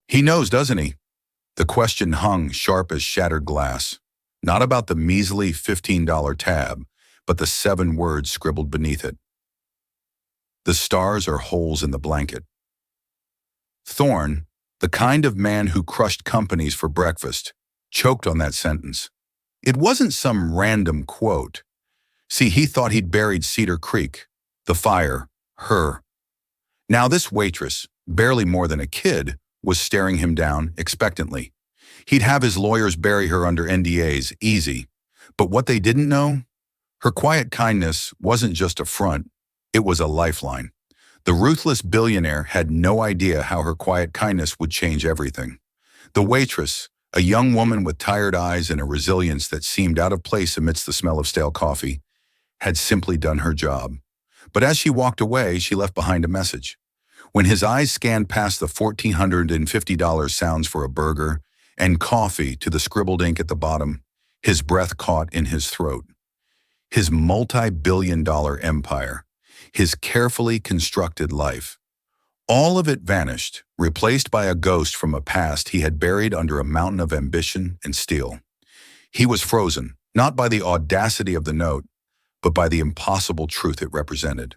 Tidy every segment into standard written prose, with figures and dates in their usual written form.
He knows, doesn't he? The question hung sharp as shattered glass. Not about the measly $15 tab, but the 7 words scribbled beneath it. The stars are holes in the blanket. Thorne, the kind of man who crushed companies for breakfast, choked on that sentence. It wasn't some random quote. See, he thought he'd buried Cedar Creek, the fire, her. Now this waitress, barely more than a kid, was staring him down expectantly. He'd have his lawyers bury her under NDAs, easy. But what they didn't know? Her quiet kindness wasn't just a front, it was a lifeline. The ruthless billionaire had no idea how her quiet kindness would change everything. The waitress, a young woman with tired eyes and a resilience that seemed out of place amidst the smell of stale coffee, had simply done her job. But as she walked away, she left behind a message. When his eyes scanned past the $1,450 sounds for a burger and coffee to the scribbled ink at the bottom, his breath caught in his throat. His multi-billion-dollar empire, his carefully constructed life, all of it vanished, replaced by a ghost from a past he had buried under a mountain of ambition and steel. He was frozen, not by the audacity of the note, but by the impossible truth it represented.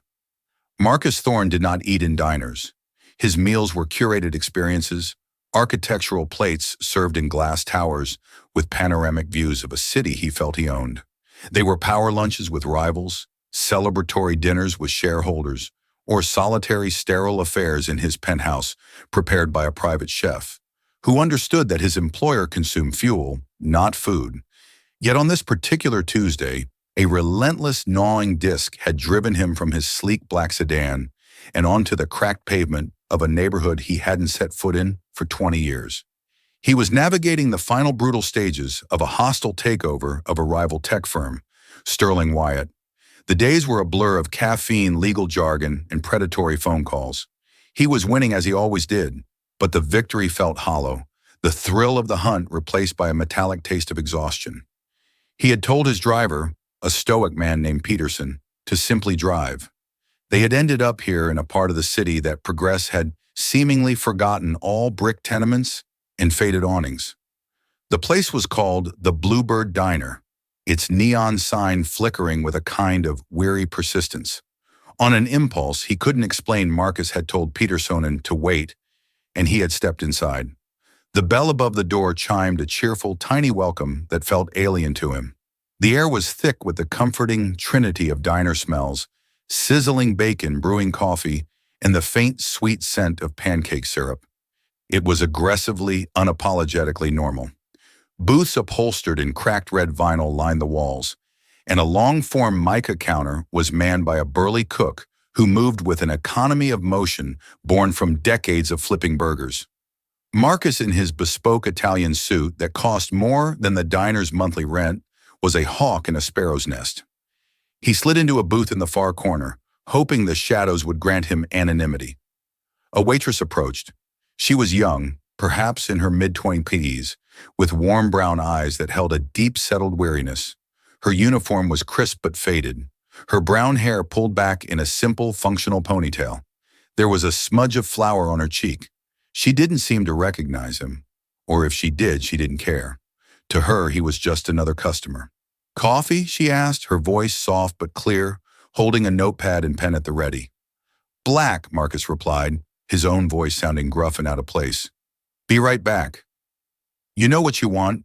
Marcus Thorne did not eat in diners. His meals were curated experiences, architectural plates served in glass towers with panoramic views of a city he felt he owned. They were power lunches with rivals, celebratory dinners with shareholders, or solitary sterile affairs in his penthouse prepared by a private chef, who understood that his employer consumed fuel, not food. Yet on this particular Tuesday, a relentless gnawing disc had driven him from his sleek black sedan and onto the cracked pavement of a neighborhood he hadn't set foot in for 20 years. He was navigating the final brutal stages of a hostile takeover of a rival tech firm, Sterling Wyatt. The days were a blur of caffeine, legal jargon, and predatory phone calls. He was winning as he always did, but the victory felt hollow, the thrill of the hunt replaced by a metallic taste of exhaustion. He had told his driver, a stoic man named Peterson, to simply drive. They had ended up here in a part of the city that progress had seemingly forgotten all brick tenements and faded awnings. The place was called the Bluebird Diner, its neon sign flickering with a kind of weary persistence. On an impulse he couldn't explain, Marcus had told Peterson to wait, and he had stepped inside. The bell above the door chimed a cheerful, tiny welcome that felt alien to him. The air was thick with the comforting trinity of diner smells, sizzling bacon, brewing coffee, and the faint, sweet scent of pancake syrup. It was aggressively, unapologetically normal. Booths upholstered in cracked red vinyl lined the walls, and a long-form mica counter was manned by a burly cook who moved with an economy of motion born from decades of flipping burgers. Marcus, in his bespoke Italian suit that cost more than the diner's monthly rent, was a hawk in a sparrow's nest. He slid into a booth in the far corner, hoping the shadows would grant him anonymity. A waitress approached. She was young, perhaps in her mid-20s, with warm brown eyes that held a deep-settled weariness. Her uniform was crisp but faded, her brown hair pulled back in a simple, functional ponytail. There was a smudge of flour on her cheek. She didn't seem to recognize him, or if she did, she didn't care. To her, he was just another customer. "Coffee?" she asked, her voice soft but clear, holding a notepad and pen at the ready. "Black," Marcus replied, his own voice sounding gruff and out of place. "Be right back." "You know what you want?"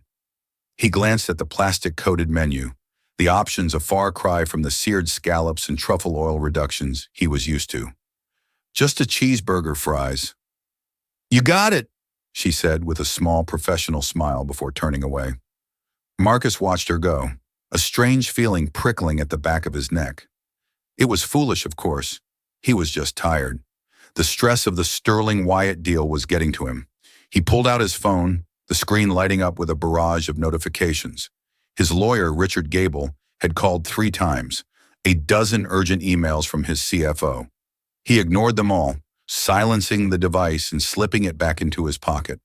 He glanced at the plastic-coated menu, the options a far cry from the seared scallops and truffle oil reductions he was used to. "Just a cheeseburger, fries." "You got it," she said with a small professional smile before turning away. Marcus watched her go, a strange feeling prickling at the back of his neck. It was foolish, of course. He was just tired. The stress of the Sterling Wyatt deal was getting to him. He pulled out his phone, the screen lighting up with a barrage of notifications. His lawyer, Richard Gable, had called 3 times, a dozen urgent emails from his CFO. He ignored them all, silencing the device and slipping it back into his pocket.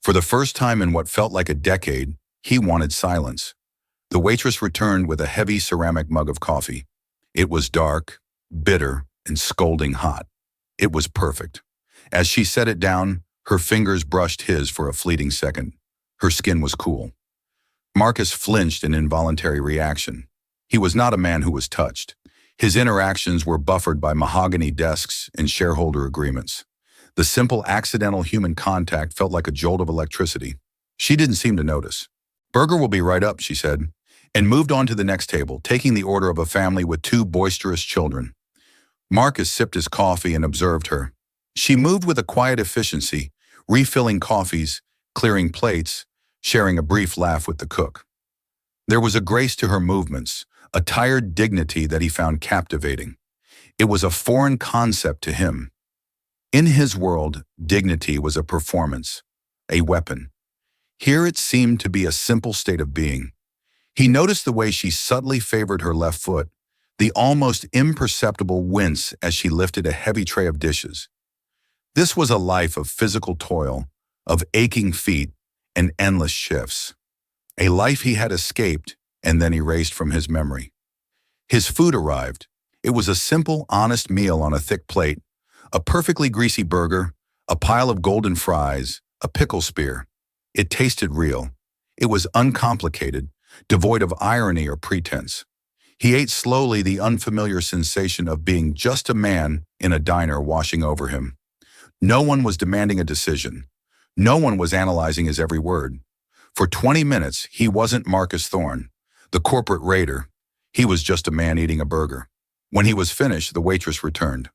For the first time in what felt like a decade, he wanted silence. The waitress returned with a heavy ceramic mug of coffee. It was dark, bitter, and scalding hot. It was perfect. As she set it down, Her fingers brushed his for a fleeting second. Her skin was cool. Marcus flinched in involuntary reaction. He was not a man who was touched. His interactions were buffered by mahogany desks and shareholder agreements. The simple accidental human contact felt like a jolt of electricity. She didn't seem to notice. "Burger will be right up," she said, and moved on to the next table, taking the order of a family with two boisterous children. Marcus sipped his coffee and observed her. She moved with a quiet efficiency, refilling coffees, clearing plates, sharing a brief laugh with the cook. There was a grace to her movements, a tired dignity that he found captivating. It was a foreign concept to him. In his world, dignity was a performance, a weapon. Here it seemed to be a simple state of being. He noticed the way she subtly favored her left foot, the almost imperceptible wince as she lifted a heavy tray of dishes. This was a life of physical toil, of aching feet and endless shifts. A life he had escaped and then erased from his memory. His food arrived. It was a simple, honest meal on a thick plate, a perfectly greasy burger, a pile of golden fries, a pickle spear. It tasted real. It was uncomplicated, devoid of irony or pretense. He ate slowly, the unfamiliar sensation of being just a man in a diner washing over him. No one was demanding a decision. No one was analyzing his every word. For 20 minutes, he wasn't Marcus Thorne, the corporate raider. He was just a man eating a burger. When he was finished, the waitress returned.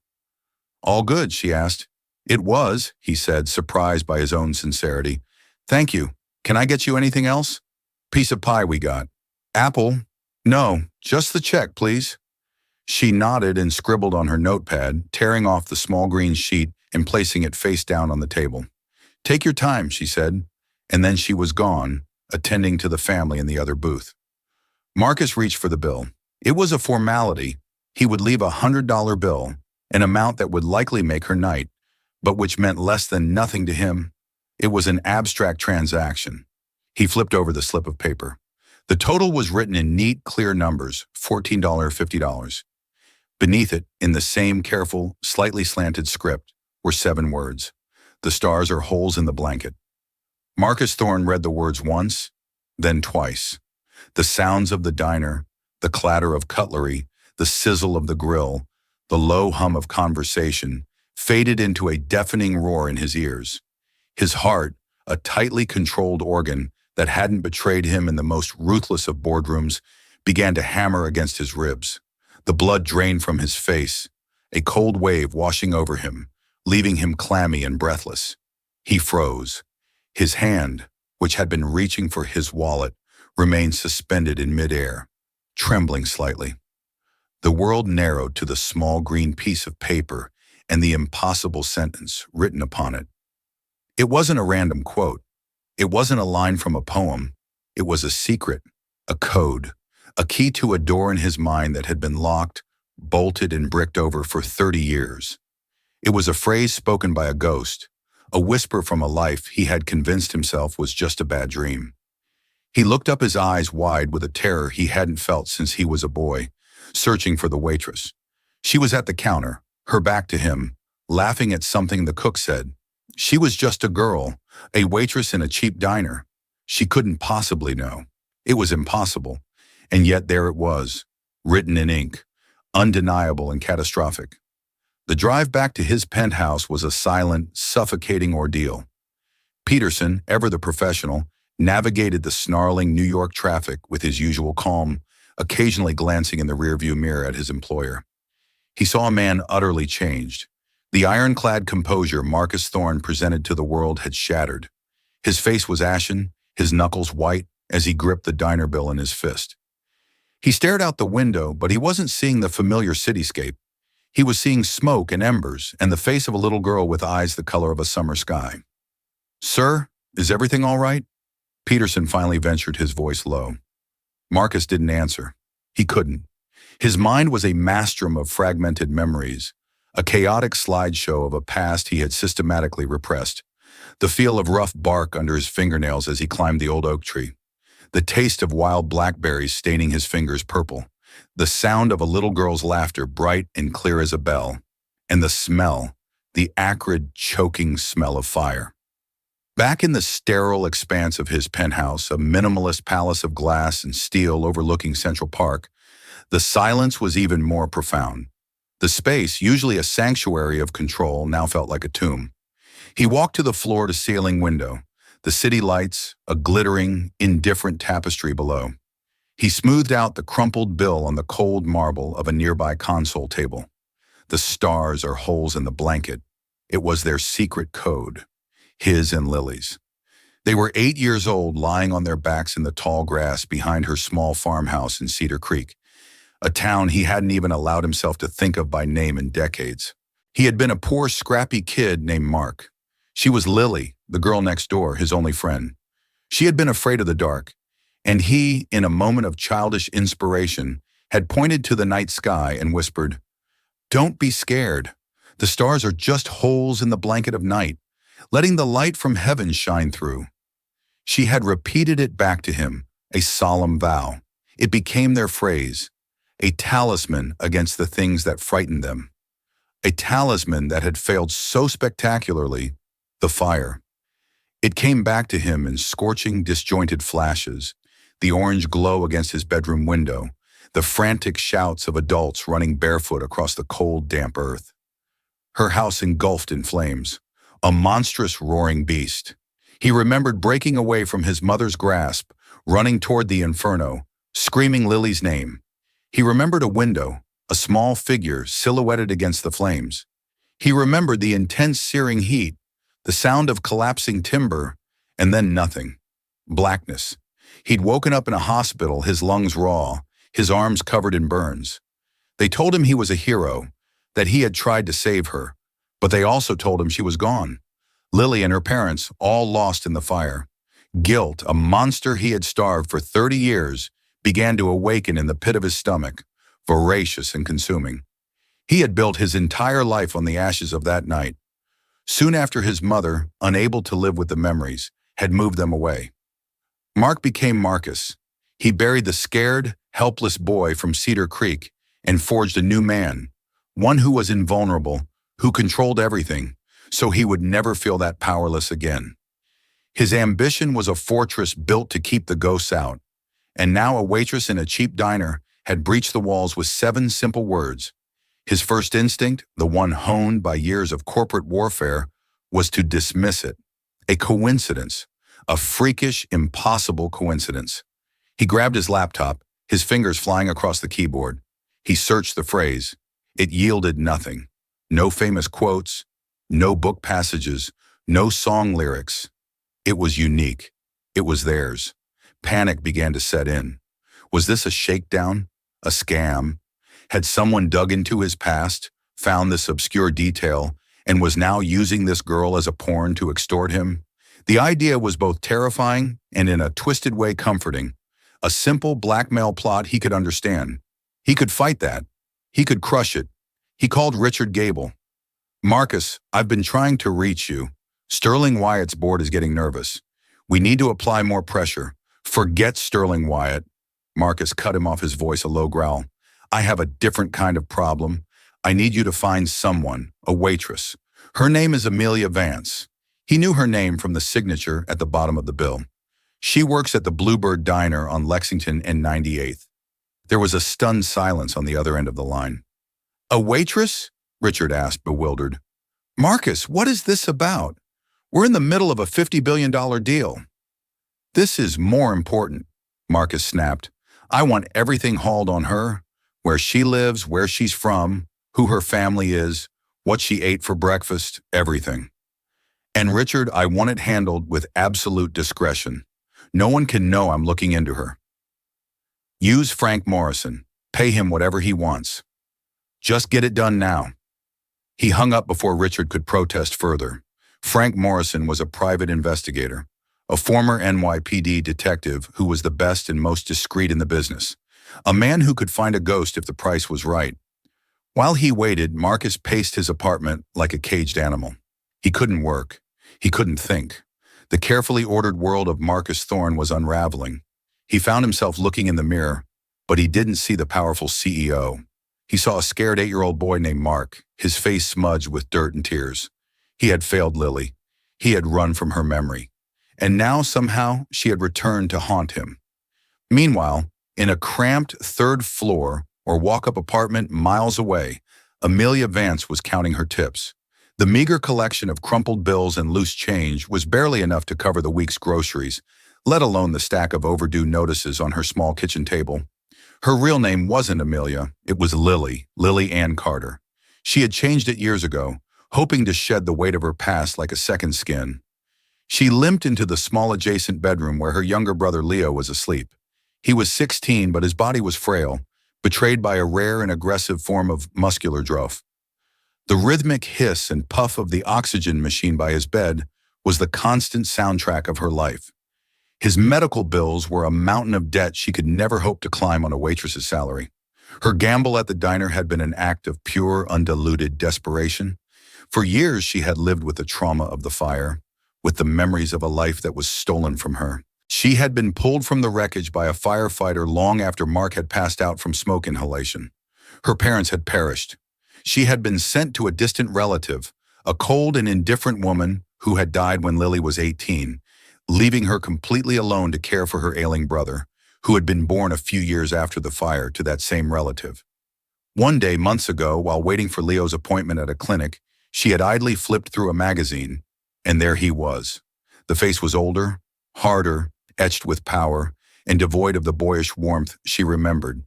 "All good?" she asked. "It was," he said, surprised by his own sincerity. "Thank you. Can I get you anything else?" "Piece of pie we got." "Apple?" "No, just the check, please." She nodded and scribbled on her notepad, tearing off the small green sheet and placing it face down on the table. "Take your time," she said, and then she was gone, attending to the family in the other booth. Marcus reached for the bill. It was a formality. He would leave $100 bill, an amount that would likely make her night, but which meant less than nothing to him. It was an abstract transaction. He flipped over the slip of paper. The total was written in neat, clear numbers, $14, $50. Beneath it, in the same careful, slightly slanted script, were 7 words. The stars are holes in the blanket. Marcus Thorne read the words once, then twice. The sounds of the diner, the clatter of cutlery, the sizzle of the grill, the low hum of conversation, faded into a deafening roar in his ears. His heart, a tightly controlled organ that hadn't betrayed him in the most ruthless of boardrooms, began to hammer against his ribs. The blood drained from his face, a cold wave washing over him, leaving him clammy and breathless. He froze. His hand, which had been reaching for his wallet, remained suspended in midair, trembling slightly. The world narrowed to the small green piece of paper and the impossible sentence written upon it. It wasn't a random quote. It wasn't a line from a poem. It was a secret, a code, a key to a door in his mind that had been locked, bolted, and bricked over for 30 years. It was a phrase spoken by a ghost, a whisper from a life he had convinced himself was just a bad dream. He looked up, his eyes wide with a terror he hadn't felt since he was a boy, searching for the waitress. She was at the counter, her back to him, laughing at something the cook said. She was just a girl, a waitress in a cheap diner. She couldn't possibly know. It was impossible. And yet there it was, written in ink, undeniable and catastrophic. The drive back to his penthouse was a silent, suffocating ordeal. Peterson, ever the professional, navigated the snarling New York traffic with his usual calm, occasionally glancing in the rearview mirror at his employer. He saw a man utterly changed. The ironclad composure Marcus Thorne presented to the world had shattered. His face was ashen, his knuckles white, as he gripped the diner bill in his fist. He stared out the window, but he wasn't seeing the familiar cityscape. He was seeing smoke and embers and the face of a little girl with eyes the color of a summer sky. "Sir, is everything all right?" Peterson finally ventured, his voice low. Marcus didn't answer. He couldn't. His mind was a maelstrom of fragmented memories, a chaotic slideshow of a past he had systematically repressed. The feel of rough bark under his fingernails as he climbed the old oak tree. The taste of wild blackberries staining his fingers purple. The sound of a little girl's laughter, bright and clear as a bell. And the smell, the acrid, choking smell of fire. Back in the sterile expanse of his penthouse, a minimalist palace of glass and steel overlooking Central Park, the silence was even more profound. The space, usually a sanctuary of control, now felt like a tomb. He walked to the floor-to-ceiling window, the city lights, a glittering, indifferent tapestry below. He smoothed out the crumpled bill on the cold marble of a nearby console table. The stars are holes in the blanket. It was their secret code, his and Lily's. They were 8 years old, lying on their backs in the tall grass behind her small farmhouse in Cedar Creek, a town he hadn't even allowed himself to think of by name in decades. He had been a poor, scrappy kid named Mark. She was Lily, the girl next door, his only friend. She had been afraid of the dark, and he, in a moment of childish inspiration, had pointed to the night sky and whispered, "Don't be scared. The stars are just holes in the blanket of night, letting the light from heaven shine through." She had repeated it back to him, a solemn vow. It became their phrase, a talisman against the things that frightened them. A talisman that had failed so spectacularly, the fire. It came back to him in scorching, disjointed flashes, the orange glow against his bedroom window, the frantic shouts of adults running barefoot across the cold, damp earth. Her house engulfed in flames, a monstrous roaring beast. He remembered breaking away from his mother's grasp, running toward the inferno, screaming Lily's name. He remembered a window, a small figure silhouetted against the flames. He remembered the intense searing heat, the sound of collapsing timber, and then nothing. Blackness. He'd woken up in a hospital, his lungs raw, his arms covered in burns. They told him he was a hero, that he had tried to save her, but they also told him she was gone. Lily and her parents, all lost in the fire. Guilt, a monster he had starved for 30 years, began to awaken in the pit of his stomach, voracious and consuming. He had built his entire life on the ashes of that night. Soon after, his mother, unable to live with the memories, had moved them away. Mark became Marcus. He buried the scared, helpless boy from Cedar Creek and forged a new man, one who was invulnerable, who controlled everything, so he would never feel that powerless again. His ambition was a fortress built to keep the ghosts out, and now a waitress in a cheap diner had breached the walls with 7 simple words. His first instinct, the one honed by years of corporate warfare, was to dismiss it. A coincidence, a freakish, impossible coincidence. He grabbed his laptop, his fingers flying across the keyboard. He searched the phrase. It yielded nothing. No famous quotes, no book passages, no song lyrics. It was unique. It was theirs. Panic began to set in. Was this a shakedown? A scam? Had someone dug into his past, found this obscure detail, and was now using this girl as a pawn to extort him? The idea was both terrifying and in a twisted way comforting. A simple blackmail plot he could understand. He could fight that. He could crush it. He called Richard Gable. "Marcus, I've been trying to reach you. Sterling Wyatt's board is getting nervous. We need to apply more pressure. Forget Sterling Wyatt." Marcus cut him off, his voice a low growl. "I have a different kind of problem. I need you to find someone, a waitress. Her name is Amelia Vance." He knew her name from the signature at the bottom of the bill. "She works at the Bluebird Diner on Lexington and 98th. There was a stunned silence on the other end of the line. "A waitress?" Richard asked, bewildered. "Marcus, what is this about? We're in the middle of a $50 billion deal." "This is more important," Marcus snapped. "I want everything hauled on her. Where she lives, where she's from, who her family is, what she ate for breakfast, everything. And Richard, I want it handled with absolute discretion. No one can know I'm looking into her. Use Frank Morrison. Pay him whatever he wants. Just get it done now." He hung up before Richard could protest further. Frank Morrison was a private investigator, a former NYPD detective who was the best and most discreet in the business. A man who could find a ghost if the price was right. While he waited, Marcus paced his apartment like a caged animal. He couldn't work. He couldn't think. The carefully ordered world of Marcus Thorne was unraveling. He found himself looking in the mirror, but he didn't see the powerful CEO. He saw a scared 8-year-old boy named Mark, his face smudged with dirt and tears. He had failed Lily. He had run from her memory, and now somehow she had returned to haunt him. Meanwhile, in a cramped third floor or walk-up apartment miles away, Amelia Vance was counting her tips. The meager collection of crumpled bills and loose change was barely enough to cover the week's groceries, let alone the stack of overdue notices on her small kitchen table. Her real name wasn't Amelia, it was Lily Ann Carter. She had changed it years ago, hoping to shed the weight of her past like a second skin. She limped into the small adjacent bedroom where her younger brother Leo was asleep. He was 16, but his body was frail, betrayed by a rare and aggressive form of muscular drought. The rhythmic hiss and puff of the oxygen machine by his bed was the constant soundtrack of her life. His medical bills were a mountain of debt she could never hope to climb on a waitress's salary. Her gamble at the diner had been an act of pure, undiluted desperation. For years she had lived with the trauma of the fire, with the memories of a life that was stolen from her. She had been pulled from the wreckage by a firefighter long after Mark had passed out from smoke inhalation. Her parents had perished. She had been sent to a distant relative, a cold and indifferent woman who had died when Lily was 18, leaving her completely alone to care for her ailing brother, who had been born a few years after the fire to that same relative. One day, months ago, while waiting for Leo's appointment at a clinic, she had idly flipped through a magazine, and there he was. The face was older, harder, etched with power, and devoid of the boyish warmth she remembered.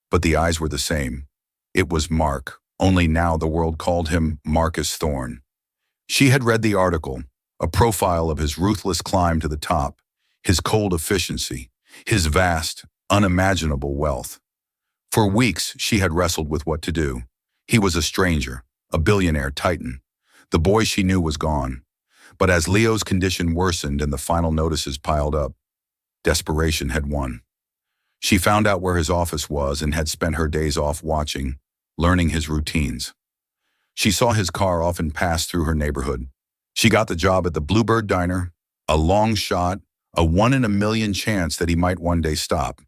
But the eyes were the same. It was Mark, only now the world called him Marcus Thorne. She had read the article, a profile of his ruthless climb to the top, his cold efficiency, his vast, unimaginable wealth. For weeks, she had wrestled with what to do. He was a stranger, a billionaire titan. The boy she knew was gone. But as Leo's condition worsened and the final notices piled up, desperation had won. She found out where his office was and had spent her days off watching, learning his routines. She saw his car often pass through her neighborhood. She got the job at the Bluebird Diner, a long shot, a 1 in a million chance that he might one day stop.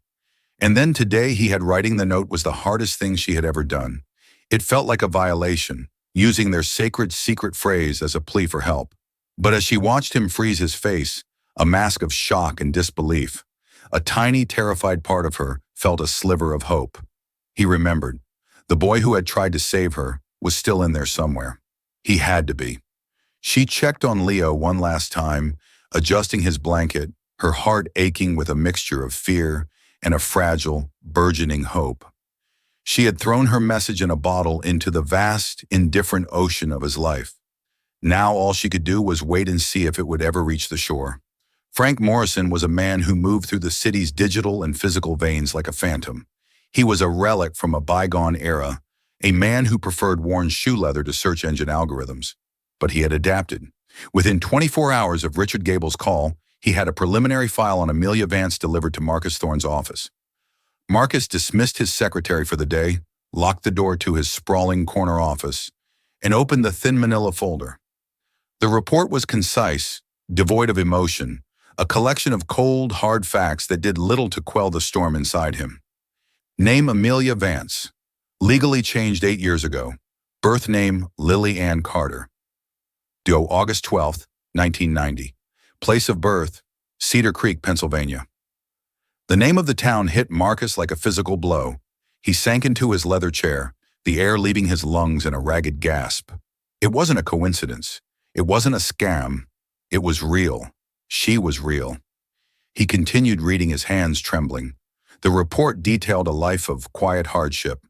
And then today he had writing the note was the hardest thing she had ever done. It felt like a violation, using their sacred secret phrase as a plea for help. But as she watched him freeze his face, a mask of shock and disbelief, a tiny, terrified part of her felt a sliver of hope. He remembered. The boy who had tried to save her was still in there somewhere. He had to be. She checked on Leo one last time, adjusting his blanket, her heart aching with a mixture of fear and a fragile, burgeoning hope. She had thrown her message in a bottle into the vast, indifferent ocean of his life. Now all she could do was wait and see if it would ever reach the shore. Frank Morrison was a man who moved through the city's digital and physical veins like a phantom. He was a relic from a bygone era, a man who preferred worn shoe leather to search engine algorithms. But he had adapted. Within 24 hours of Richard Gable's call, he had a preliminary file on Amelia Vance delivered to Marcus Thorne's office. Marcus dismissed his secretary for the day, locked the door to his sprawling corner office, and opened the thin manila folder. The report was concise, devoid of emotion, a collection of cold, hard facts that did little to quell the storm inside him. Name Amelia Vance. Legally changed 8 years ago. Birth name Lily Ann Carter. Due August 12, 1990. Place of birth, Cedar Creek, Pennsylvania. The name of the town hit Marcus like a physical blow. He sank into his leather chair, the air leaving his lungs in a ragged gasp. It wasn't a coincidence. It wasn't a scam. It was real. She was real. He continued reading, his hands trembling. The report detailed a life of quiet hardship.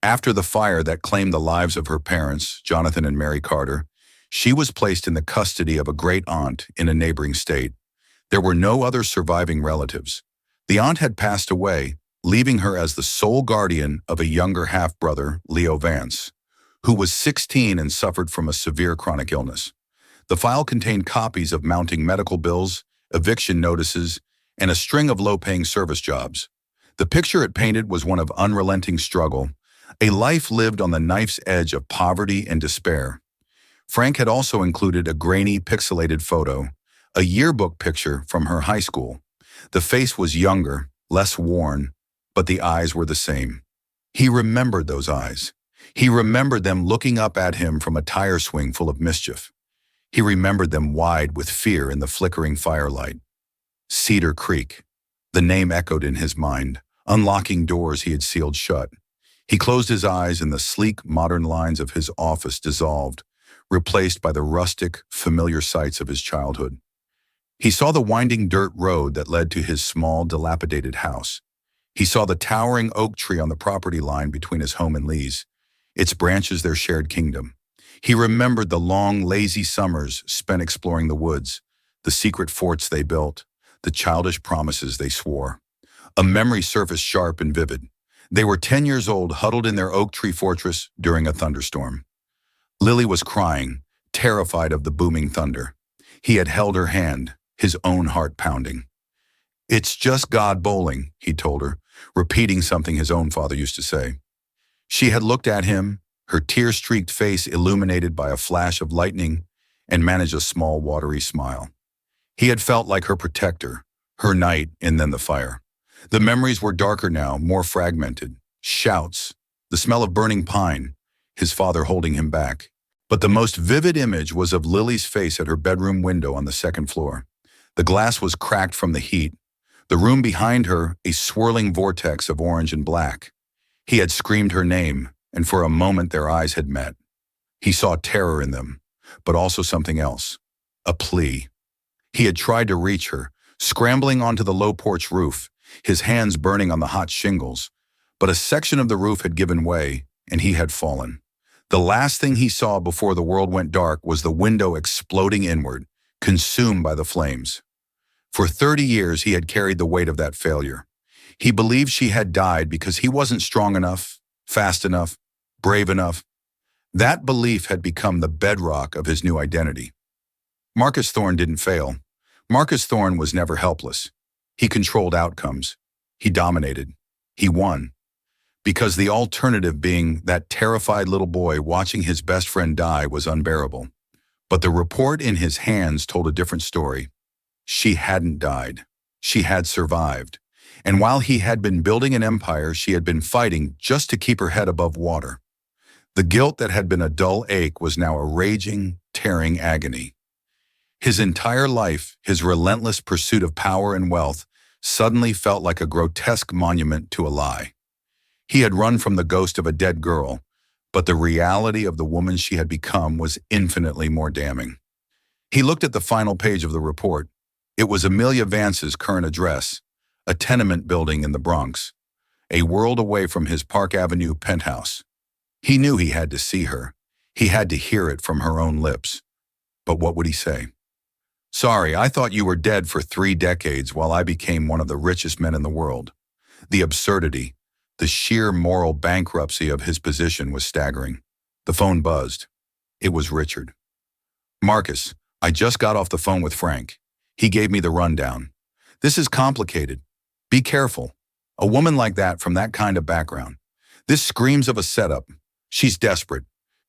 After the fire that claimed the lives of her parents, Jonathan and Mary Carter, she was placed in the custody of a great aunt in a neighboring state. There were no other surviving relatives. The aunt had passed away, leaving her as the sole guardian of a younger half-brother, Leo Vance, who was 16 and suffered from a severe chronic illness. The file contained copies of mounting medical bills, eviction notices, and a string of low-paying service jobs. The picture it painted was one of unrelenting struggle, a life lived on the knife's edge of poverty and despair. Frank had also included a grainy, pixelated photo, a yearbook picture from her high school. The face was younger, less worn, but the eyes were the same. He remembered those eyes. He remembered them looking up at him from a tire swing full of mischief. He remembered them wide with fear in the flickering firelight. Cedar Creek. The name echoed in his mind, unlocking doors he had sealed shut. He closed his eyes and the sleek, modern lines of his office dissolved, replaced by the rustic, familiar sights of his childhood. He saw the winding dirt road that led to his small, dilapidated house. He saw the towering oak tree on the property line between his home and Lee's, its branches their shared kingdom. He remembered the long, lazy summers spent exploring the woods, the secret forts they built, the childish promises they swore. A memory surfaced sharp and vivid. They were 10 years old, huddled in their oak tree fortress during a thunderstorm. Lily was crying, terrified of the booming thunder. He had held her hand, his own heart pounding. "It's just God bowling," he told her, repeating something his own father used to say. She had looked at him, her tear-streaked face illuminated by a flash of lightning, and managed a small, watery smile. He had felt like her protector, her knight, and then the fire. The memories were darker now, more fragmented. Shouts, the smell of burning pine, his father holding him back. But the most vivid image was of Lily's face at her bedroom window on the second floor. The glass was cracked from the heat. The room behind her, a swirling vortex of orange and black. He had screamed her name, and for a moment their eyes had met. He saw terror in them, but also something else, a plea. He had tried to reach her, scrambling onto the low porch roof, his hands burning on the hot shingles, but a section of the roof had given way, and he had fallen. The last thing he saw before the world went dark was the window exploding inward, consumed by the flames. For 30 years he had carried the weight of that failure. He believed she had died because he wasn't strong enough, fast enough, brave enough. That belief had become the bedrock of his new identity. Marcus Thorne didn't fail. Marcus Thorne was never helpless. He controlled outcomes. He dominated. He won. Because the alternative, being that terrified little boy watching his best friend die, was unbearable. But the report in his hands told a different story. She hadn't died. She had survived. And while he had been building an empire, she had been fighting just to keep her head above water. The guilt that had been a dull ache was now a raging, tearing agony. His entire life, his relentless pursuit of power and wealth, suddenly felt like a grotesque monument to a lie. He had run from the ghost of a dead girl, but the reality of the woman she had become was infinitely more damning. He looked at the final page of the report. It was Amelia Vance's current address, a tenement building in the Bronx, a world away from his Park Avenue penthouse. He knew he had to see her. He had to hear it from her own lips. But what would he say? "Sorry, I thought you were dead for 3 decades while I became one of the richest men in the world." The absurdity, the sheer moral bankruptcy of his position was staggering. The phone buzzed. It was Richard. "Marcus, I just got off the phone with Frank. He gave me the rundown. This is complicated. Be careful. A woman like that from that kind of background. This screams of a setup. She's desperate.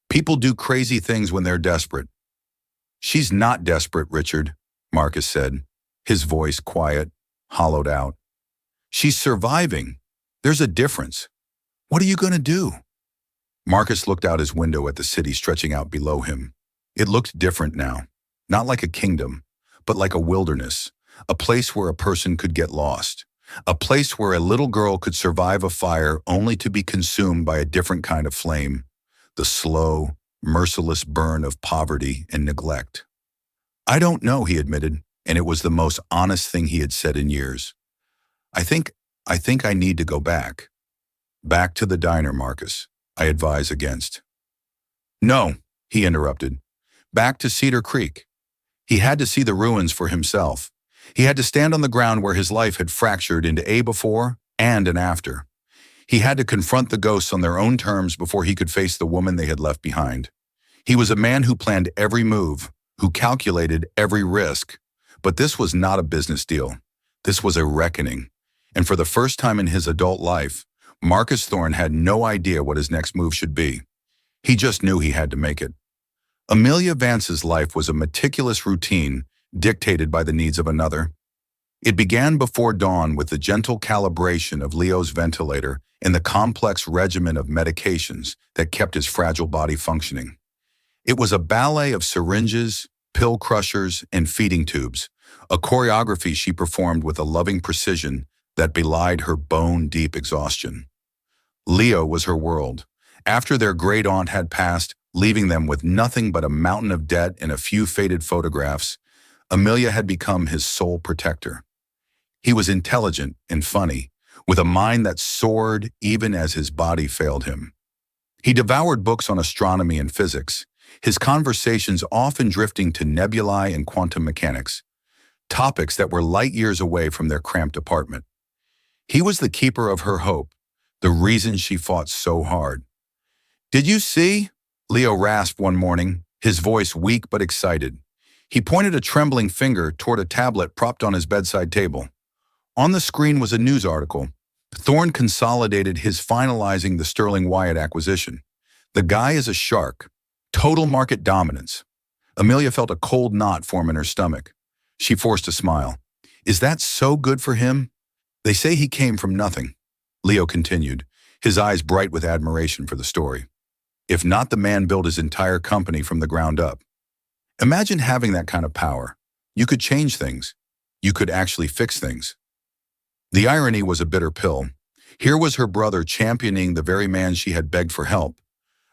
People do crazy things when they're desperate." "She's not desperate, Richard," Marcus said, his voice quiet, hollowed out. "She's surviving. There's a difference. What are you going to do?" Marcus looked out his window at the city stretching out below him. It looked different now, not like a kingdom, but like a wilderness, a place where a person could get lost, a place where a little girl could survive a fire only to be consumed by a different kind of flame, the slow, merciless burn of poverty and neglect. "I don't know," he admitted, and it was the most honest thing he had said in years. I think I need to go back." "Back to the diner, Marcus," I advise against. "No," he interrupted. "Back to Cedar Creek." He had to see the ruins for himself. He had to stand on the ground where his life had fractured into a before and an after. He had to confront the ghosts on their own terms before he could face the woman they had left behind. He was a man who planned every move, who calculated every risk. But this was not a business deal. This was a reckoning. And for the first time in his adult life, Marcus Thorne had no idea what his next move should be. He just knew he had to make it. Amelia Vance's life was a meticulous routine dictated by the needs of another. It began before dawn with the gentle calibration of Leo's ventilator and the complex regimen of medications that kept his fragile body functioning. It was a ballet of syringes, pill crushers, and feeding tubes, a choreography she performed with a loving precision that belied her bone-deep exhaustion. Leo was her world. After their great aunt had passed, leaving them with nothing but a mountain of debt and a few faded photographs, Amelia had become his sole protector. He was intelligent and funny, with a mind that soared even as his body failed him. He devoured books on astronomy and physics, his conversations often drifting to nebulae and quantum mechanics, topics that were light years away from their cramped apartment. He was the keeper of her hope, the reason she fought so hard. "Did you see?" Leo rasped one morning, his voice weak but excited. He pointed a trembling finger toward a tablet propped on his bedside table. On the screen was a news article. Thorne consolidated his finalizing the Sterling Wyatt acquisition. The guy is a shark. Total market dominance. Amelia felt a cold knot form in her stomach. She forced a smile. "Is that so good for him?" "They say he came from nothing," Leo continued, his eyes bright with admiration for the story. "If not, the man built his entire company from the ground up. Imagine having that kind of power. You could change things. You could actually fix things." The irony was a bitter pill. Here was her brother championing the very man she had begged for help,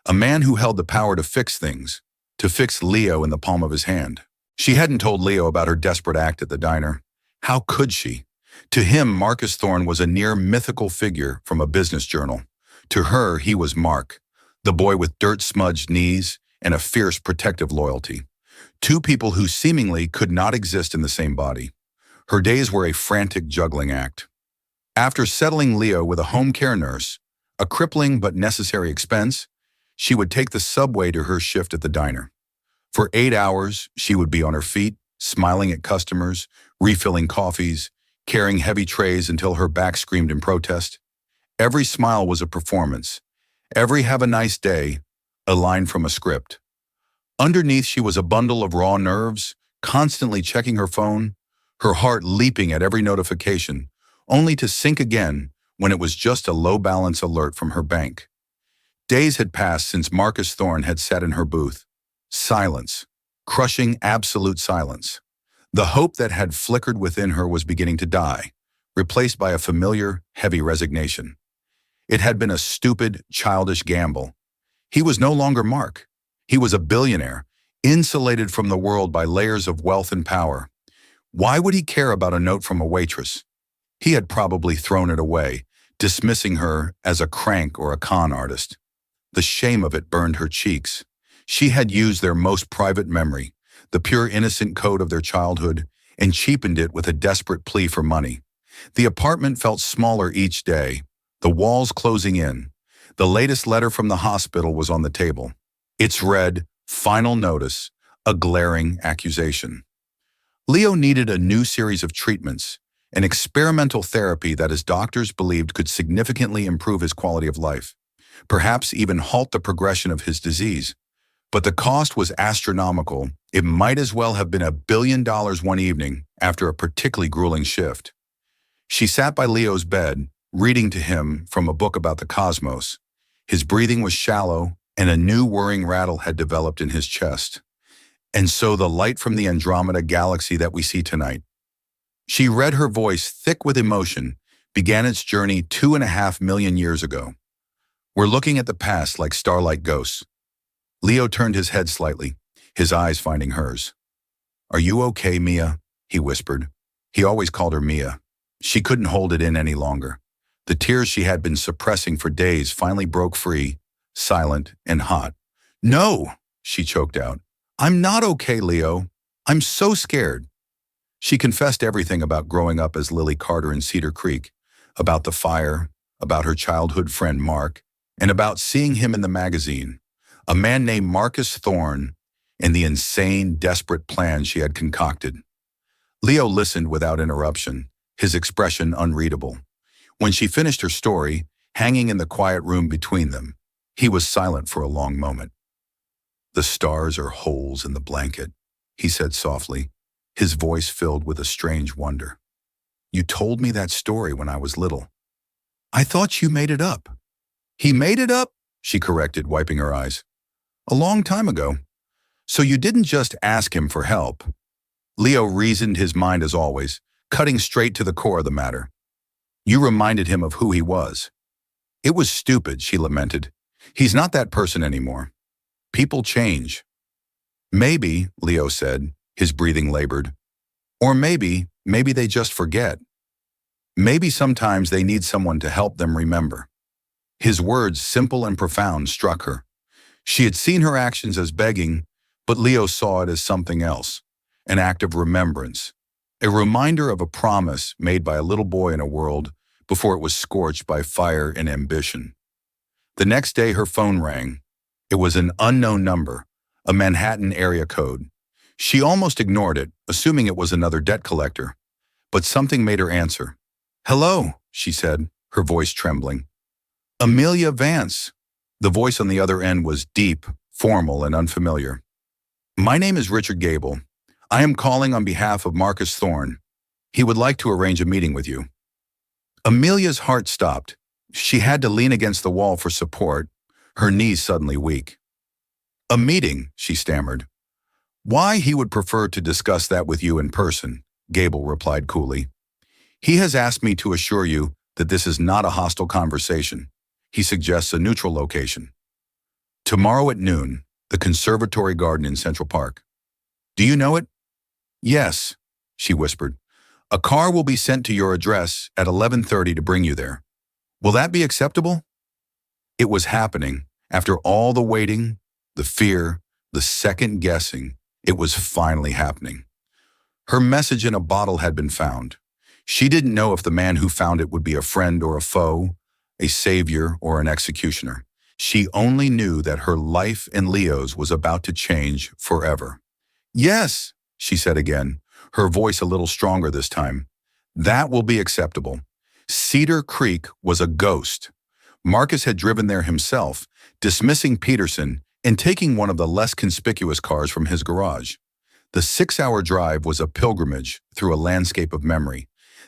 a man who held the power to fix things, to fix Leo in the palm of his hand. She hadn't told Leo about her desperate act at the diner. How could she? To him, Marcus Thorne was a near mythical figure from a business journal. To her, he was Mark, the boy with dirt-smudged knees and a fierce protective loyalty. Two people who seemingly could not exist in the same body. Her days were a frantic juggling act. After settling Leo with a home care nurse, a crippling but necessary expense, she would take the subway to her shift at the diner. For 8 hours, she would be on her feet, smiling at customers, refilling coffees, carrying heavy trays until her back screamed in protest. Every smile was a performance. Every "have a nice day," a line from a script. Underneath, she was a bundle of raw nerves, constantly checking her phone, her heart leaping at every notification, only to sink again when it was just a low-balance alert from her bank. Days had passed since Marcus Thorne had sat in her booth. Silence. Crushing absolute silence. The hope that had flickered within her was beginning to die, replaced by a familiar, heavy resignation. It had been a stupid, childish gamble. He was no longer Mark. He was a billionaire, insulated from the world by layers of wealth and power. Why would he care about a note from a waitress? He had probably thrown it away, dismissing her as a crank or a con artist. The shame of it burned her cheeks. She had used their most private memory, the pure innocent code of their childhood, and cheapened it with a desperate plea for money. The apartment felt smaller each day, the walls closing in. The latest letter from the hospital was on the table. It's read, "Final notice," a glaring accusation. Leo needed a new series of treatments, an experimental therapy that his doctors believed could significantly improve his quality of life, perhaps even halt the progression of his disease. But the cost was astronomical. It might as well have been $1 billion one evening after a particularly grueling shift. She sat by Leo's bed, reading to him from a book about the cosmos. His breathing was shallow, and a new whirring rattle had developed in his chest. And so the light from the Andromeda galaxy that we see tonight. She read, her voice thick with emotion, began its journey 2.5 million years ago. We're looking at the past like starlight ghosts. Leo turned his head slightly, his eyes finding hers. "Are you okay, Mia?" he whispered. He always called her Mia. She couldn't hold it in any longer. The tears she had been suppressing for days finally broke free, silent and hot. "No," she choked out. "I'm not okay, Leo. I'm so scared." She confessed everything about growing up as Lily Carter in Cedar Creek, about the fire, about her childhood friend Mark, and about seeing him in the magazine, a man named Marcus Thorne, and the insane, desperate plan she had concocted. Leo listened without interruption, his expression unreadable. When she finished her story, hanging in the quiet room between them, he was silent for a long moment. "The stars are holes in the blanket," he said softly, his voice filled with a strange wonder. "You told me that story when I was little. I thought you made it up." "He made it up," she corrected, wiping her eyes. "A long time ago. So you didn't just ask him for help. Leo reasoned his mind as always, cutting straight to the core of the matter. You reminded him of who he was. It was stupid, she lamented. He's not that person anymore. People change. Maybe, Leo said, his breathing labored. Or maybe they just forget. Maybe sometimes they need someone to help them remember. His words, simple and profound, struck her. She had seen her actions as begging, but Leo saw it as something else, an act of remembrance, a reminder of a promise made by a little boy in a world before it was scorched by fire and ambition. The next day her phone rang. It was an unknown number, a Manhattan area code. She almost ignored it, assuming it was another debt collector, but something made her answer. "Hello," she said, her voice trembling. "Amelia Vance." The voice on the other end was deep, formal, and unfamiliar. "My name is Richard Gable. I am calling on behalf of Marcus Thorne. He would like to arrange a meeting with you." Amelia's heart stopped. She had to lean against the wall for support, her knees suddenly weak. "A meeting," she stammered. "Why, he would prefer to discuss that with you in person," Gable replied coolly. "He has asked me to assure you that this is not a hostile conversation. He suggests a neutral location. Tomorrow at noon, the Conservatory Garden in Central Park. Do you know it?" "Yes," she whispered. "A car will be sent to your address at 11:30 to bring you there. Will that be acceptable?" It was happening. After all the waiting, the fear, the second guessing, it was finally happening. Her message in a bottle had been found. She didn't know if the man who found it would be a friend or a foe, a savior or an executioner. She only knew that her life and Leo's was about to change forever. "Yes," she said again, her voice a little stronger this time. "That will be acceptable." Cedar Creek was a ghost. Marcus had driven there himself, dismissing Peterson and taking one of the less conspicuous cars from his garage. The 6-hour drive was a pilgrimage through a landscape of memory.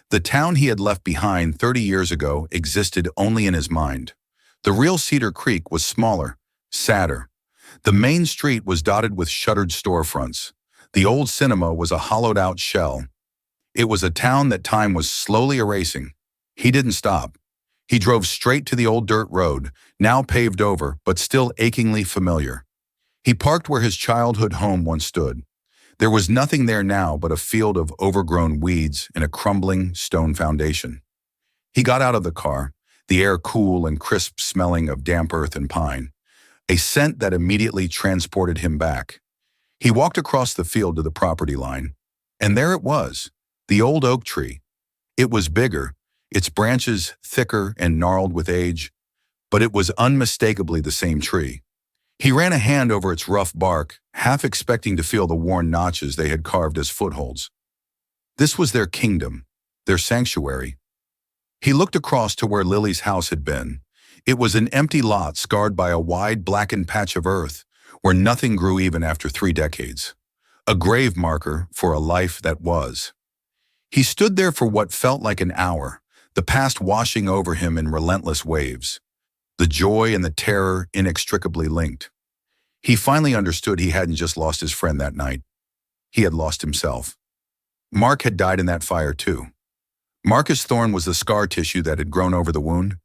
The town he had left behind 30 years ago existed only in his mind. The real Cedar Creek was smaller, sadder. The main street was dotted with shuttered storefronts. The old cinema was a hollowed-out shell. It was a town that time was slowly erasing. He didn't stop. He drove straight to the old dirt road, now paved over, but still achingly familiar. He parked where his childhood home once stood. There was nothing there now but a field of overgrown weeds and a crumbling stone foundation. He got out of the car, the air cool and crisp smelling of damp earth and pine, a scent that immediately transported him back. He walked across the field to the property line, and there it was, the old oak tree. It was bigger, its branches thicker and gnarled with age, but it was unmistakably the same tree. He ran a hand over its rough bark, half expecting to feel the worn notches they had carved as footholds. This was their kingdom, their sanctuary. He looked across to where Lily's house had been. It was an empty lot scarred by a wide blackened patch of earth, where nothing grew even after 3 decades. A grave marker for a life that was. He stood there for what felt like an hour, the past washing over him in relentless waves, the joy and the terror inextricably linked. He finally understood he hadn't just lost his friend that night. He had lost himself. Mark had died in that fire too. Marcus Thorne was the scar tissue that had grown over the wound.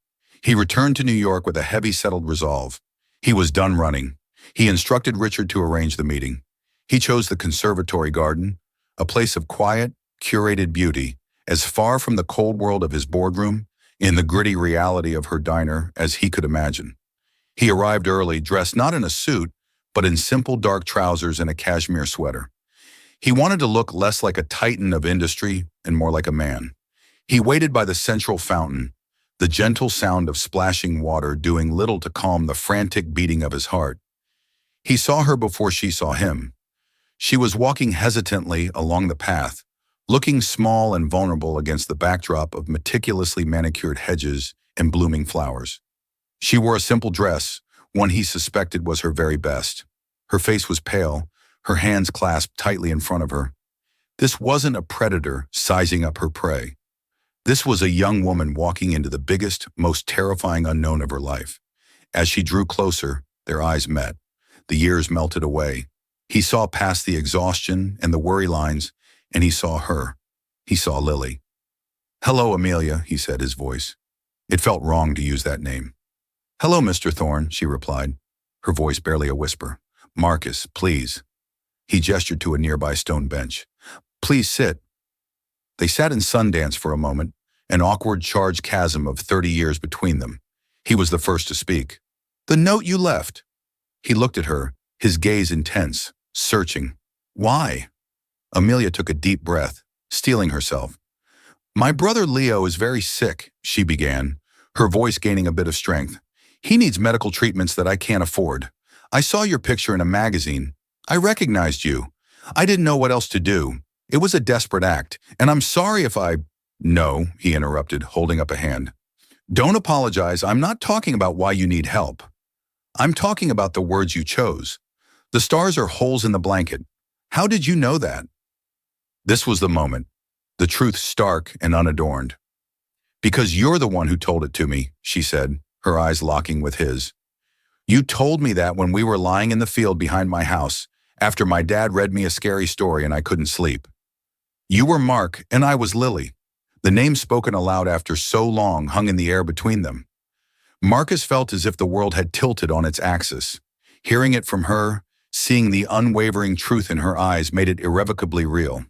He returned to New York with a heavy settled resolve. He was done running. He instructed Richard to arrange the meeting. He chose the Conservatory Garden, a place of quiet, curated beauty, as far from the cold world of his boardroom, in the gritty reality of her diner, as he could imagine. He arrived early, dressed not in a suit, but in simple dark trousers and a cashmere sweater. He wanted to look less like a titan of industry and more like a man. He waited by the central fountain, the gentle sound of splashing water doing little to calm the frantic beating of his heart. He saw her before she saw him. She was walking hesitantly along the path, looking small and vulnerable against the backdrop of meticulously manicured hedges and blooming flowers. She wore a simple dress, one he suspected was her very best. Her face was pale, her hands clasped tightly in front of her. This wasn't a predator sizing up her prey. This was a young woman walking into the biggest, most terrifying unknown of her life. As she drew closer, their eyes met. The years melted away. He saw past the exhaustion and the worry lines, and he saw her. He saw Lily. "Hello, Amelia," he said, his voice. It felt wrong to use that name. "Hello, Mr. Thorne," she replied, her voice barely a whisper. "Marcus, please." He gestured to a nearby stone bench. "Please sit." They sat in Sundance for a moment, an awkward charged chasm of 30 years between them. He was the first to speak. "The note you left." He looked at her, his gaze intense, searching. "Why?" Amelia took a deep breath, steeling herself. "My brother Leo is very sick," she began, her voice gaining a bit of strength. "He needs medical treatments that I can't afford. I saw your picture in a magazine. I recognized you. I didn't know what else to do. It was a desperate act, and I'm sorry if I—" "No," he interrupted, holding up a hand. "Don't apologize. I'm not talking about why you need help. I'm talking about the words you chose. The stars are holes in the blanket. How did you know that?" This was the moment, the truth stark and unadorned. "Because you're the one who told it to me," she said, her eyes locking with his. "You told me that when we were lying in the field behind my house, after my dad read me a scary story and I couldn't sleep. You were Mark and I was Lily." The name spoken aloud after so long hung in the air between them. Marcus felt as if the world had tilted on its axis. Hearing it from her, seeing the unwavering truth in her eyes made it irrevocably real.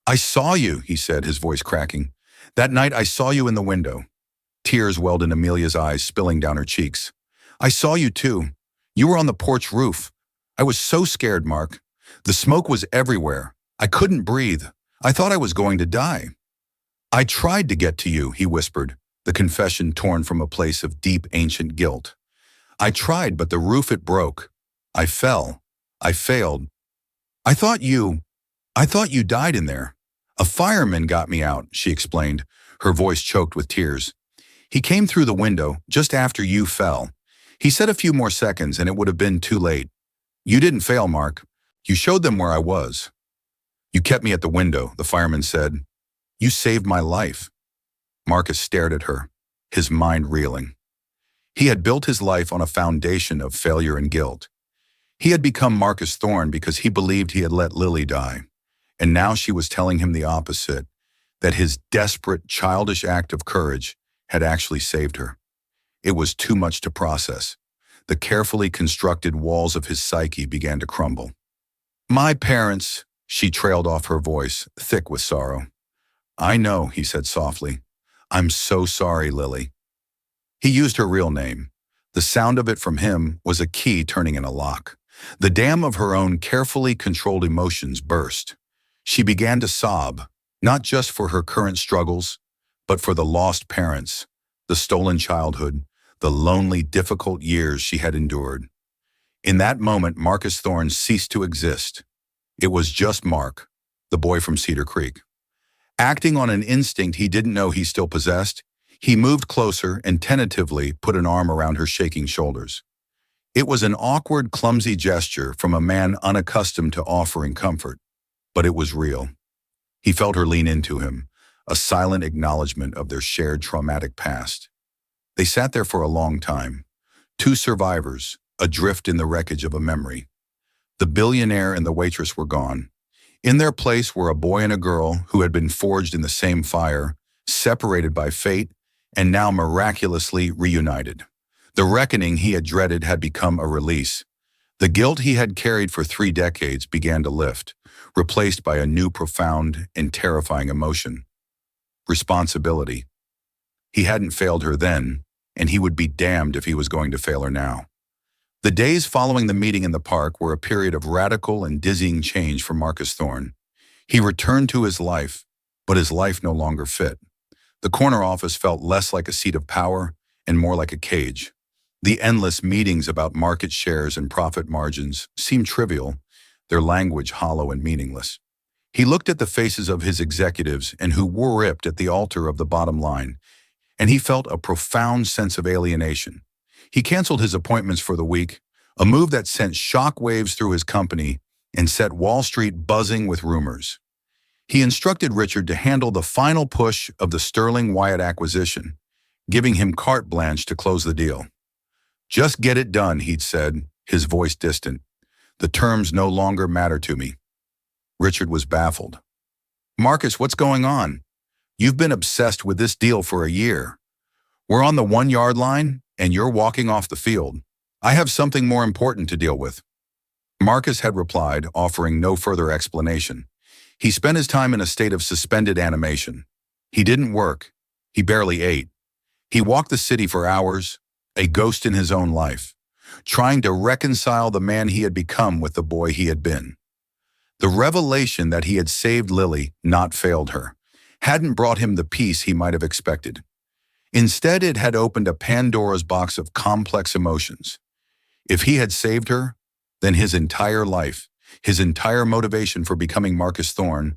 "I saw you," he said, his voice cracking. "That night I saw you in the window." Tears welled in Amelia's eyes, spilling down her cheeks. "I saw you too. You were on the porch roof. I was so scared, Mark. The smoke was everywhere. I couldn't breathe. I thought I was going to die." "I tried to get to you," he whispered, the confession torn from a place of deep ancient guilt. "I tried, but the roof it broke. I fell. I failed. I thought you died in there. A fireman got me out," she explained, her voice choked with tears. "He came through the window just after you fell. He said a few more seconds and it would have been too late. You didn't fail, Mark. You showed them where I was." "You kept me at the window," the fireman said. "You saved my life." Marcus stared at her, his mind reeling. He had built his life on a foundation of failure and guilt. He had become Marcus Thorne because he believed he had let Lily die. And now she was telling him the opposite, that his desperate, childish act of courage had actually saved her. It was too much to process. The carefully constructed walls of his psyche began to crumble. "My parents," she trailed off, her voice thick with sorrow. "I know," he said softly. "I'm so sorry, Lily." He used her real name. The sound of it from him was a key turning in a lock. The dam of her own carefully controlled emotions burst. She began to sob, not just for her current struggles, but for the lost parents, the stolen childhood, the lonely, difficult years she had endured. In that moment, Marcus Thorne ceased to exist. It was just Mark, the boy from Cedar Creek. Acting on an instinct he didn't know he still possessed, he moved closer and tentatively put an arm around her shaking shoulders. It was an awkward, clumsy gesture from a man unaccustomed to offering comfort, but it was real. He felt her lean into him, a silent acknowledgement of their shared traumatic past. They sat there for a long time, two survivors, adrift in the wreckage of a memory. The billionaire and the waitress were gone. In their place were a boy and a girl who had been forged in the same fire, separated by fate, and now miraculously reunited. The reckoning he had dreaded had become a release. The guilt he had carried for 3 decades began to lift, replaced by a new profound and terrifying emotion: responsibility. He hadn't failed her then, and he would be damned if he was going to fail her now. The days following the meeting in the park were a period of radical and dizzying change for Marcus Thorne. He returned to his life, but his life no longer fit. The corner office felt less like a seat of power and more like a cage. The endless meetings about market shares and profit margins seemed trivial, their language hollow and meaningless. He looked at the faces of his executives and who were ripped at the altar of the bottom line, and he felt a profound sense of alienation. He canceled his appointments for the week, a move that sent shockwaves through his company and set Wall Street buzzing with rumors. He instructed Richard to handle the final push of the Sterling Wyatt acquisition, giving him carte blanche to close the deal. "Just get it done," he'd said, his voice distant. The terms no longer matter to me. Richard was baffled. Marcus, what's going on? You've been obsessed with this deal for a year. We're on the 1-yard line, and you're walking off the field. I have something more important to deal with. Marcus had replied, offering no further explanation. He spent his time in a state of suspended animation. He didn't work. He barely ate. He walked the city for hours, a ghost in his own life, trying to reconcile the man he had become with the boy he had been. The revelation that he had saved Lily, not failed her, hadn't brought him the peace he might have expected. Instead, it had opened a Pandora's box of complex emotions. If he had saved her, then his entire life, his entire motivation for becoming Marcus Thorne,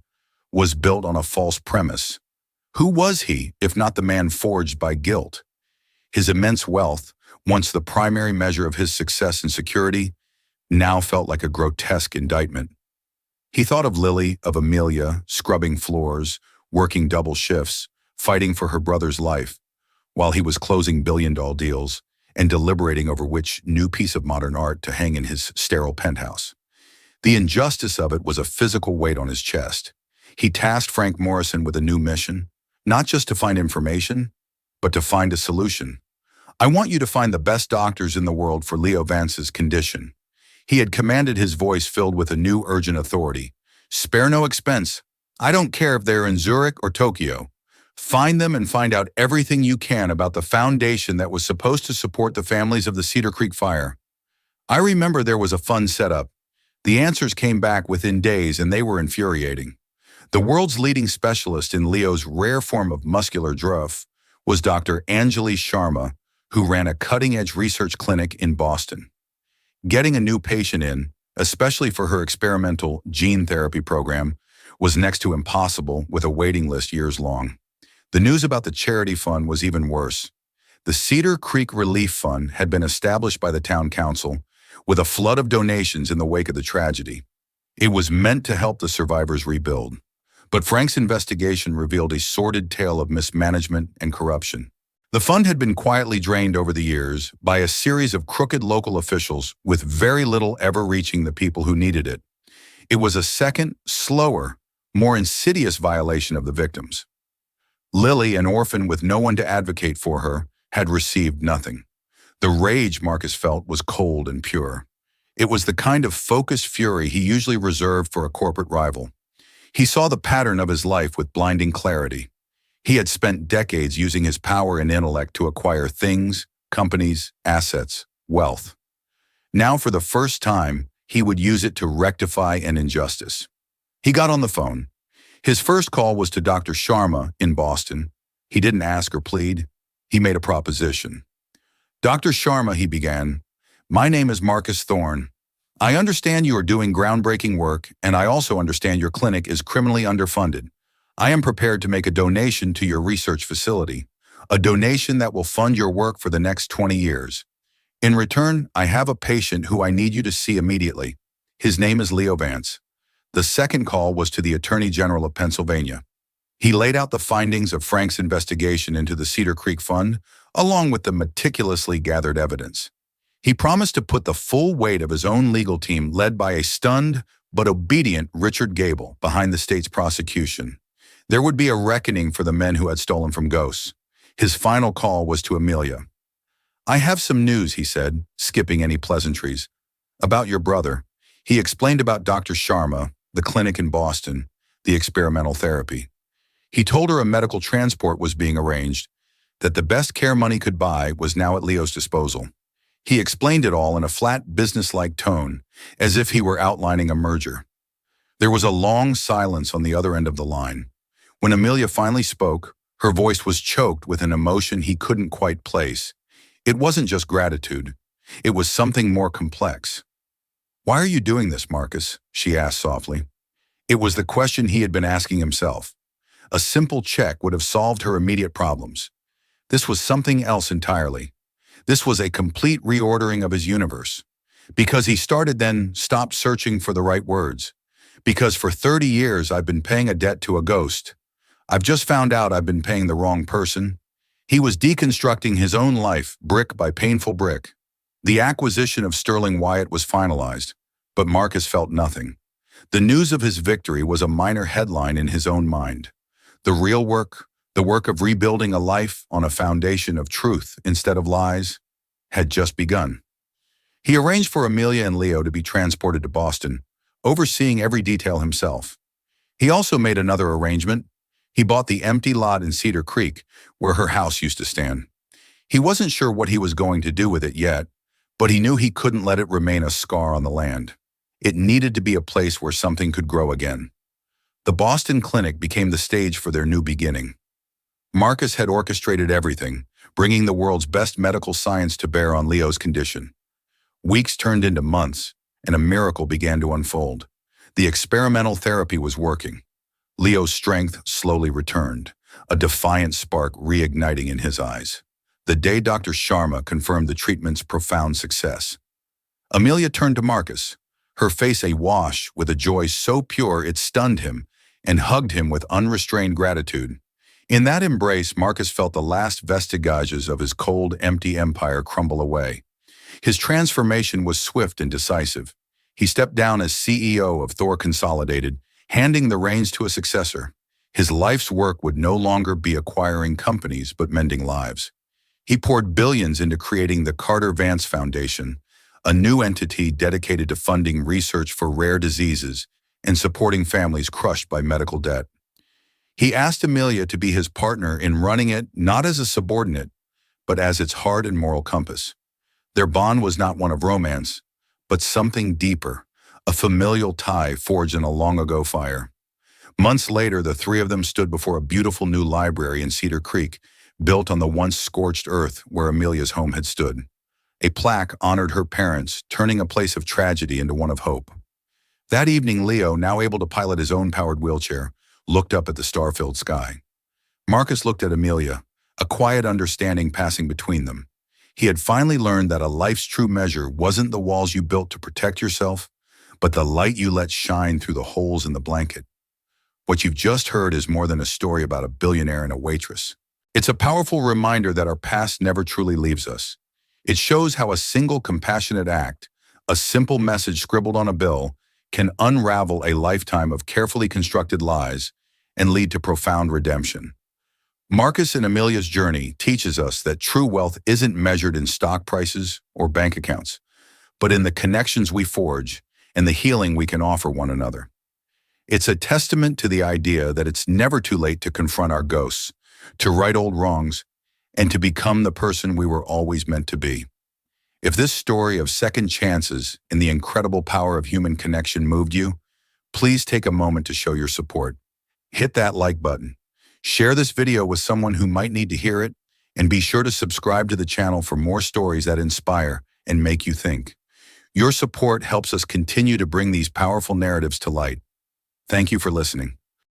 was built on a false premise. Who was he, if not the man forged by guilt? His immense wealth, once the primary measure of his success and security, now felt like a grotesque indictment. He thought of Lily, of Amelia, scrubbing floors, working double shifts, fighting for her brother's life, while he was closing billion-dollar deals and deliberating over which new piece of modern art to hang in his sterile penthouse. The injustice of it was a physical weight on his chest. He tasked Frank Morrison with a new mission, not just to find information, but to find a solution. I want you to find the best doctors in the world for Leo Vance's condition. He had commanded, his voice filled with a new urgent authority. Spare no expense. I don't care if they're in Zurich or Tokyo. Find them and find out everything you can about the foundation that was supposed to support the families of the Cedar Creek fire. I remember there was a fun setup. The answers came back within days, and they were infuriating. The world's leading specialist in Leo's rare form of muscular dystrophy was Dr. Anjali Sharma, who ran a cutting-edge research clinic in Boston. Getting a new patient in, especially for her experimental gene therapy program, was next to impossible, with a waiting list years long. The news about the charity fund was even worse. The Cedar Creek Relief Fund had been established by the town council with a flood of donations in the wake of the tragedy. It was meant to help the survivors rebuild. But Frank's investigation revealed a sordid tale of mismanagement and corruption. The fund had been quietly drained over the years by a series of crooked local officials with very little ever reaching the people who needed it. It was a second, slower, more insidious violation of the victims. Lily, an orphan with no one to advocate for her, had received nothing. The rage Marcus felt was cold and pure. It was the kind of focused fury he usually reserved for a corporate rival. He saw the pattern of his life with blinding clarity. He had spent decades using his power and intellect to acquire things, companies, assets, wealth. Now, for the first time, he would use it to rectify an injustice. He got on the phone. His first call was to Dr. Sharma in Boston. He didn't ask or plead. He made a proposition. Dr. Sharma, he began, my name is Marcus Thorne. I understand you are doing groundbreaking work, and I also understand your clinic is criminally underfunded. I am prepared to make a donation to your research facility, a donation that will fund your work for the next 20 years. In return, I have a patient who I need you to see immediately. His name is Leo Vance. The second call was to the Attorney General of Pennsylvania. He laid out the findings of Frank's investigation into the Cedar Creek Fund, along with the meticulously gathered evidence. He promised to put the full weight of his own legal team, led by a stunned but obedient Richard Gable, behind the state's prosecution. There would be a reckoning for the men who had stolen from ghosts. His final call was to Amelia. I have some news, he said, skipping any pleasantries. About your brother. He explained about Dr. Sharma, the clinic in Boston, the experimental therapy. He told her a medical transport was being arranged, that the best care money could buy was now at Leo's disposal. He explained it all in a flat, businesslike tone, as if he were outlining a merger. There was a long silence on the other end of the line. When Amelia finally spoke, her voice was choked with an emotion he couldn't quite place. It wasn't just gratitude. It was something more complex. Why are you doing this, Marcus? She asked softly. It was the question he had been asking himself. A simple check would have solved her immediate problems. This was something else entirely. This was a complete reordering of his universe. Because he started, then stopped searching for the right words. Because for 30 years I've been paying a debt to a ghost. I've just found out I've been paying the wrong person. He was deconstructing his own life, brick by painful brick. The acquisition of Sterling Wyatt was finalized. But Marcus felt nothing. The news of his victory was a minor headline in his own mind. The real work, the work of rebuilding a life on a foundation of truth instead of lies, had just begun. He arranged for Amelia and Leo to be transported to Boston, overseeing every detail himself. He also made another arrangement. He bought the empty lot in Cedar Creek, where her house used to stand. He wasn't sure what he was going to do with it yet, but he knew he couldn't let it remain a scar on the land. It needed to be a place where something could grow again. The Boston Clinic became the stage for their new beginning. Marcus had orchestrated everything, bringing the world's best medical science to bear on Leo's condition. Weeks turned into months, and a miracle began to unfold. The experimental therapy was working. Leo's strength slowly returned, a defiant spark reigniting in his eyes. The day Dr. Sharma confirmed the treatment's profound success. Amelia turned to Marcus, her face awash with a joy so pure it stunned him, and hugged him with unrestrained gratitude. In that embrace, Marcus felt the last vestiges of his cold, empty empire crumble away. His transformation was swift and decisive. He stepped down as CEO of Thor Consolidated, handing the reins to a successor. His life's work would no longer be acquiring companies, but mending lives. He poured billions into creating the Carter Vance Foundation, a new entity dedicated to funding research for rare diseases and supporting families crushed by medical debt. He asked Amelia to be his partner in running it not as a subordinate, but as its heart and moral compass. Their bond was not one of romance, but something deeper, a familial tie forged in a long-ago fire. Months later, the three of them stood before a beautiful new library in Cedar Creek, built on the once scorched earth where Amelia's home had stood. A plaque honored her parents, turning a place of tragedy into one of hope. That evening, Leo, now able to pilot his own powered wheelchair, looked up at the star-filled sky. Marcus looked at Amelia, a quiet understanding passing between them. He had finally learned that a life's true measure wasn't the walls you built to protect yourself, but the light you let shine through the holes in the blanket. What you've just heard is more than a story about a billionaire and a waitress. It's a powerful reminder that our past never truly leaves us. It shows how a single compassionate act, a simple message scribbled on a bill, can unravel a lifetime of carefully constructed lies and lead to profound redemption. Marcus and Amelia's journey teaches us that true wealth isn't measured in stock prices or bank accounts, but in the connections we forge and the healing we can offer one another. It's a testament to the idea that it's never too late to confront our ghosts, to right old wrongs, and to become the person we were always meant to be. If this story of second chances and the incredible power of human connection moved you, please take a moment to show your support. Hit that like button. Share this video with someone who might need to hear it, and be sure to subscribe to the channel for more stories that inspire and make you think. Your support helps us continue to bring these powerful narratives to light. Thank you for listening.